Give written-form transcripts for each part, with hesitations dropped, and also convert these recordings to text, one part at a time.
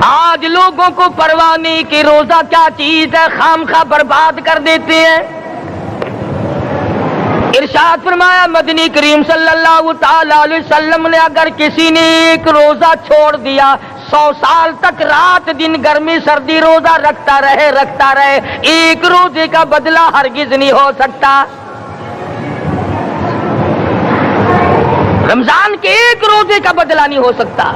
آج لوگوں کو پرواہ نہیں کہ روزہ کیا چیز ہے، خام خواہ برباد کر دیتے ہیں۔ ارشاد فرمایا مدنی کریم صلی اللہ تعالی علیہ وسلم نے اگر کسی نے ایک روزہ چھوڑ دیا 100 سال تک رات دن گرمی سردی روزہ رکھتا رہے ایک روزے کا بدلہ ہرگز نہیں ہو سکتا۔ رمضان کے ایک روزے کا بدلہ نہیں ہو سکتا۔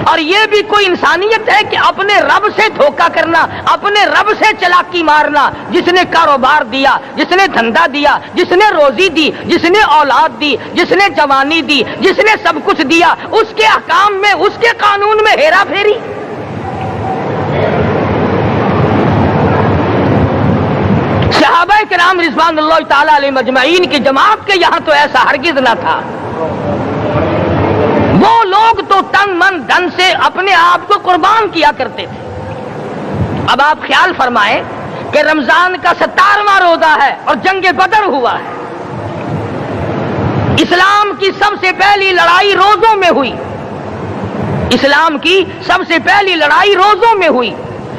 اور یہ بھی کوئی انسانیت ہے کہ اپنے رب سے دھوکہ کرنا، اپنے رب سے چلاکی مارنا؟ جس نے کاروبار دیا، جس نے دھندا دیا، جس نے روزی دی، جس نے اولاد دی، جس نے جوانی دی، جس نے سب کچھ دیا، اس کے احکام میں، اس کے قانون میں ہیرا پھیری۔ صحابہ کرام رضوان اللہ تعالی علیہ مجمعین کی جماعت کے یہاں تو ایسا ہرگز نہ تھا۔ وہ لوگ تو تن من دھن سے اپنے آپ کو قربان کیا کرتے تھے۔ اب آپ خیال فرمائیں کہ رمضان کا 17واں روزہ ہے اور جنگ بدر ہوا ہے۔ اسلام کی سب سے پہلی لڑائی روزوں میں ہوئی، اسلام کی سب سے پہلی لڑائی روزوں میں ہوئی۔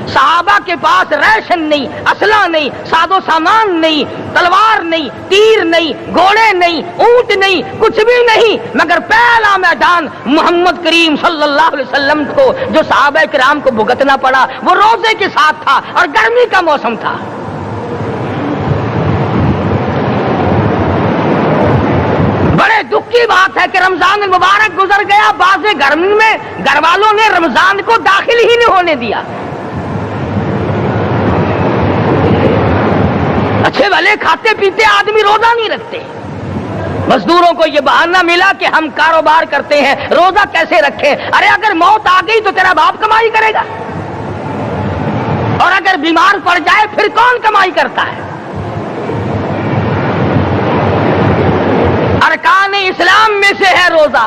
صحابہ کے پاس ریشن نہیں، اسلحہ نہیں، ساز و سامان نہیں، تلوار نہیں، تیر نہیں، گھوڑے نہیں، اونٹ نہیں، کچھ بھی نہیں، مگر پہلا میدان محمد کریم صلی اللہ علیہ وسلم کو جو صحابہ کرام کو بھگتنا پڑا وہ روزے کے ساتھ تھا اور گرمی کا موسم تھا۔ بڑے دکھ کی بات ہے کہ رمضان مبارک گزر گیا، بعض گھر میں گھر والوں نے رمضان کو داخل ہی نہیں ہونے دیا۔ اچھے بھلے کھاتے پیتے آدمی روزہ نہیں رکھتے، مزدوروں کو یہ بہانہ ملا کہ ہم کاروبار کرتے ہیں، روزہ کیسے رکھیں؟ ارے اگر موت آ گئی تو تیرا باپ کمائی کرے گا، اور اگر بیمار پڑ جائے پھر کون کمائی کرتا ہے؟ ارکان اسلام میں سے ہے روزہ،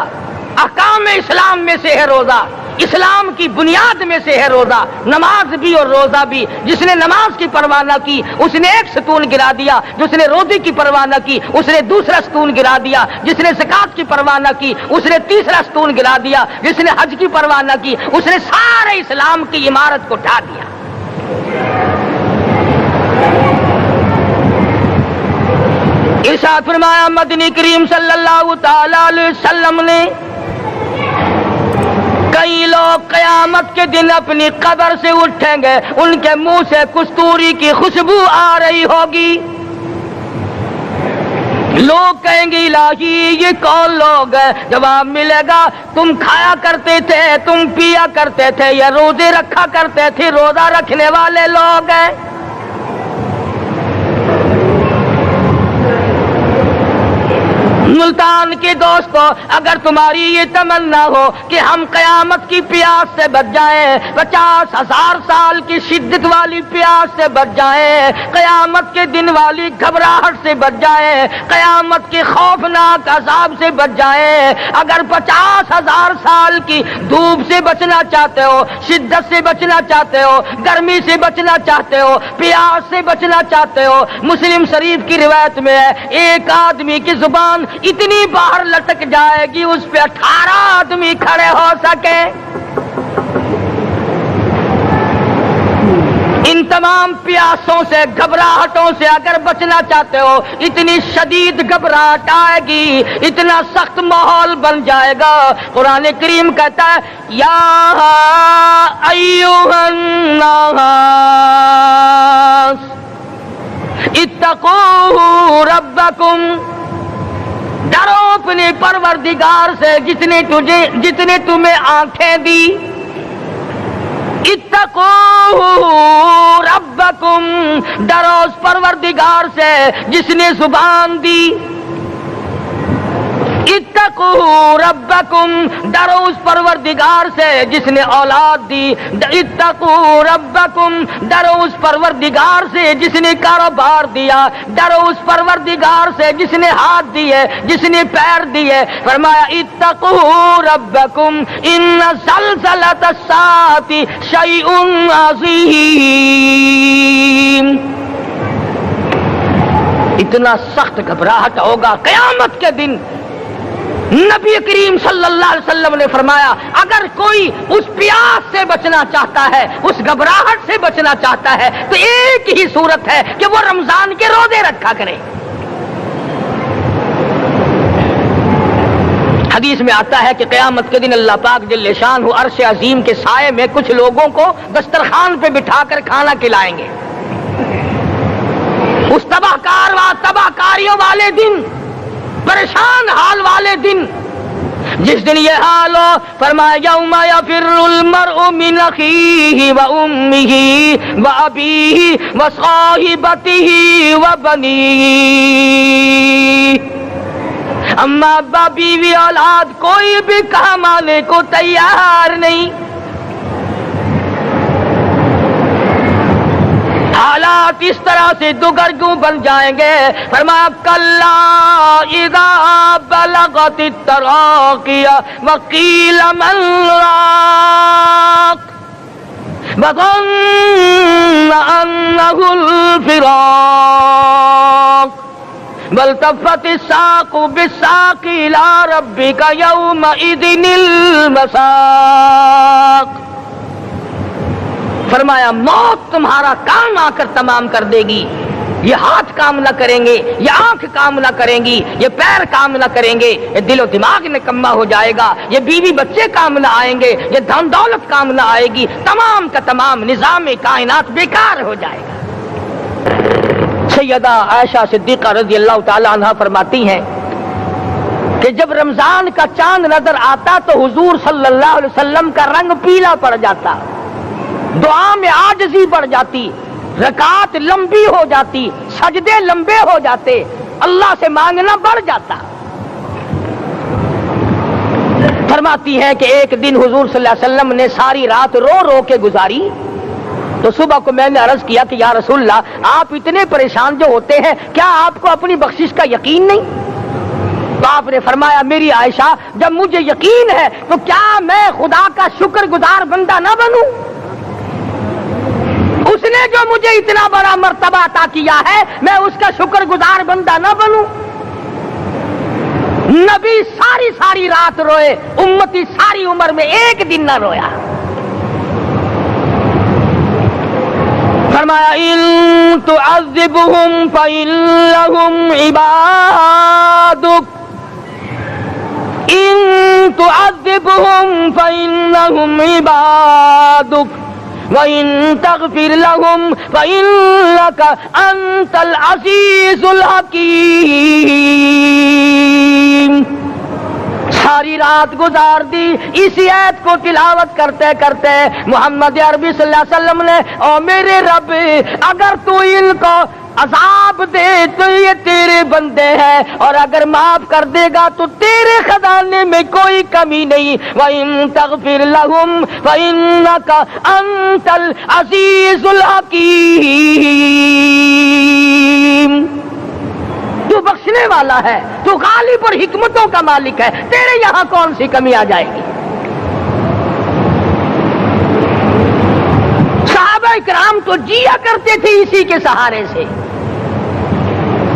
احکام اسلام میں سے ہے روزہ، اسلام کی بنیاد میں سے ہے روزہ، نماز بھی اور روزہ بھی۔ جس نے نماز کی پرواہ نہ کی اس نے ایک ستون گرا دیا، جس نے روزے کی پرواہ نہ کی اس نے دوسرا ستون گرا دیا، جس نے زکات کی پرواہ نہ کی اس نے تیسرا ستون گرا دیا، جس نے حج کی پرواہ نہ کی اس نے سارے اسلام کی عمارت کو ڈھا دیا۔ ارشاد فرمایا مدنی کریم صلی اللہ تعالی علیہ وسلم نے کئی لوگ قیامت کے دن اپنی قبر سے اٹھیں گے، ان کے منہ سے کستوری کی خوشبو آ رہی ہوگی۔ لوگ کہیں گے الہی یہ کون لوگ ہیں؟ جواب ملے گا تم کھایا کرتے تھے، تم پیا کرتے تھے، یا روزے رکھا کرتے تھے، روزہ رکھنے والے لوگ ہیں۔ ملتان کے دوستو، اگر تمہاری یہ تمنا ہو کہ ہم قیامت کی پیاس سے بچ جائیں، 50,000 سال کی شدت والی پیاس سے بچ جائیں، قیامت کے دن والی گھبراہٹ سے بچ جائیں، قیامت کے خوفناک عذاب سے بچ جائیں، اگر 50,000 سال کی دھوپ سے بچنا چاہتے ہو، شدت سے بچنا چاہتے ہو، گرمی سے بچنا چاہتے ہو، پیاس سے بچنا چاہتے ہو، مسلم شریف کی روایت میں ہے ایک آدمی کی زبان اتنی باہر لٹک جائے گی اس پہ 18 آدمی کھڑے ہو سکے۔ ان تمام پیاسوں سے، گھبراہٹوں سے اگر بچنا چاہتے ہو، اتنی شدید گھبراہٹ آئے گی، اتنا سخت ماحول بن جائے گا۔ قرآن کریم کہتا ہے یا ایھا الناس اتقوا ربکم، ڈرو اپنے پروردگار سے جتنے تمہیں آنکھیں دی۔ اتقوا ربکم، ڈرو اس پروردگار سے جس نے زبان دی۔ اتقوا ربکم، ڈرو اس پروردگار سے جس نے اولاد دی۔ اتقوا ربکم، ڈرو اس پروردگار سے جس نے کاروبار دیا۔ ڈرو اس پروردگار سے جس نے ہاتھ دیے، جس نے پیر دیے۔ فرمایا اتقوا ربکم ان زلزلۃ الساعۃ شیء عظیم، اتنا سخت گھبراہٹ ہوگا قیامت کے دن نبی کریم صلی اللہ علیہ وسلم نے فرمایا اگر کوئی اس پیاس سے بچنا چاہتا ہے، اس گھبراہٹ سے بچنا چاہتا ہے، تو ایک ہی صورت ہے کہ وہ رمضان کے روزے رکھا کرے۔ حدیث میں آتا ہے کہ قیامت کے دن اللہ پاک جل شان عرش عظیم کے سائے میں کچھ لوگوں کو دسترخوان پہ بٹھا کر کھانا کھلائیں گے۔ اس تباہ کاریوں والے دن، پریشان حال والے دن، جس دن یہ حال ہو، فرمایا یوم یفر المرء من اخیہ و امہ و ابیہ و صاحبتہ و بنیہ، اما ابا بیوی اولاد کوئی بھی کام آنے کو تیار نہیں۔ حالات اس طرح سے دگرگوں بن جائیں گے۔ فرمایا کلا اذا بلغت التراقی وقیل من راق وظن انہ الفراق والتفت الساق بالساق الى ربک یومئذ المساق۔ فرمایا موت تمہارا کام آ کر تمام کر دے گی، یہ ہاتھ کام نہ کریں گے، یہ آنکھ کام نہ کریں گی، یہ پیر کام نہ کریں گے، یہ دل و دماغ نکما ہو جائے گا، یہ بیوی بچے کام نہ آئیں گے، یہ دھن دولت کام نہ آئے گی، تمام کا تمام نظام کائنات بیکار ہو جائے گا۔ سیدہ عائشہ صدیقہ رضی اللہ تعالی عنہ فرماتی ہیں کہ جب رمضان کا چاند نظر آتا تو حضور صلی اللہ علیہ وسلم کا رنگ پیلا پڑ جاتا، دعا میں عاجزی بڑھ جاتی، رکعات لمبی ہو جاتی، سجدے لمبے ہو جاتے، اللہ سے مانگنا بڑھ جاتا۔ فرماتی ہے کہ ایک دن حضور صلی اللہ علیہ وسلم نے ساری رات رو رو کے گزاری، تو صبح کو میں نے عرض کیا کہ یا رسول اللہ آپ اتنے پریشان جو ہوتے ہیں، کیا آپ کو اپنی بخشش کا یقین نہیں؟ تو آپ نے فرمایا میری عائشہ جب مجھے یقین ہے تو کیا میں خدا کا شکر گزار بندہ نہ بنوں؟ اس نے جو مجھے اتنا بڑا مرتبہ عطا کیا ہے، میں اس کا شکر گزار بندہ نہ بنوں؟ نبی ساری رات روئے، امتی ساری عمر میں ایک دن نہ رویا۔ فرمایا ان تعذبهم فإنهم عبادك، ان تعذبهم فإنهم عبادك وَإِن تَغْفِرْ لَهُمْ فَإِنَّكَ أَنْتَ الْعَزِيزُ الْحَكِيمُ۔ ساری رات گزار دی اسی آیت کو تلاوت کرتے کرتے محمد عربی صلی اللہ علیہ وسلم نے، او میرے رب اگر تو ان کو عذاب دے تو یہ تیرے بندے ہیں، اور اگر معاف کر دے گا تو تیرے خزانے میں کوئی کمی نہیں۔ وَإِن تَغْفِرْ لَهُمْ فَإِنَّكَ أَنْتَ الْعَزِيزُ الْحَكِيمُ۔ تو بخشنے والا ہے، تو غالب اور حکمتوں کا مالک ہے، تیرے یہاں کون سی کمی آ جائے گی؟ صحابہ کرام تو جیا کرتے تھے اسی کے سہارے سے۔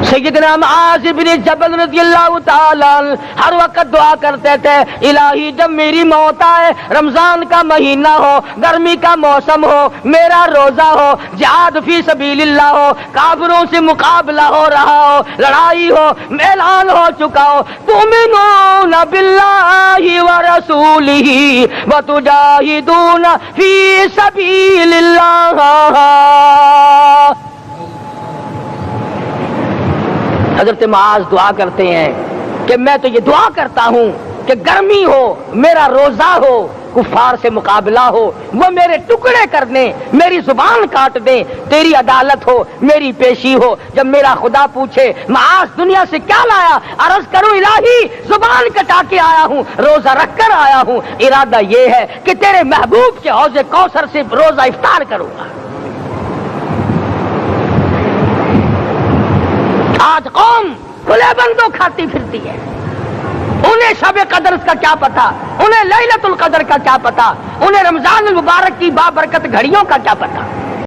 سیدنا معاذ بن جبل رضی اللہ تعالی ہر وقت دعا کرتے تھے الہی جب میری موت آئے، رمضان کا مہینہ ہو، گرمی کا موسم ہو، میرا روزہ ہو، جہاد فی سبیل اللہ ہو، کافروں سے مقابلہ ہو رہا ہو، لڑائی ہو، اعلان ہو چکا ہو، تؤمنون باللہ ورسولہ وتجاہدون فی سبیل اللہ۔ حضرت معاذ دعا کرتے ہیں کہ میں تو یہ دعا کرتا ہوں کہ گرمی ہو، میرا روزہ ہو، کفار سے مقابلہ ہو، وہ میرے ٹکڑے کر دیں، میری زبان کاٹ دیں، تیری عدالت ہو، میری پیشی ہو۔ جب میرا خدا پوچھے معاذ دنیا سے کیا لایا، عرض کروں الہی زبان کٹا کے آیا ہوں، روزہ رکھ کر آیا ہوں، ارادہ یہ ہے کہ تیرے محبوب کے حوض کوثر سے روزہ افطار کروں گا۔ آج قوم کھلے بندوں کھاتی پھرتی ہے، انہیں شب قدر کا کیا پتا، انہیں لیلۃ القدر کا کیا پتا، انہیں رمضان المبارک کی بابرکت گھڑیوں کا کیا پتا۔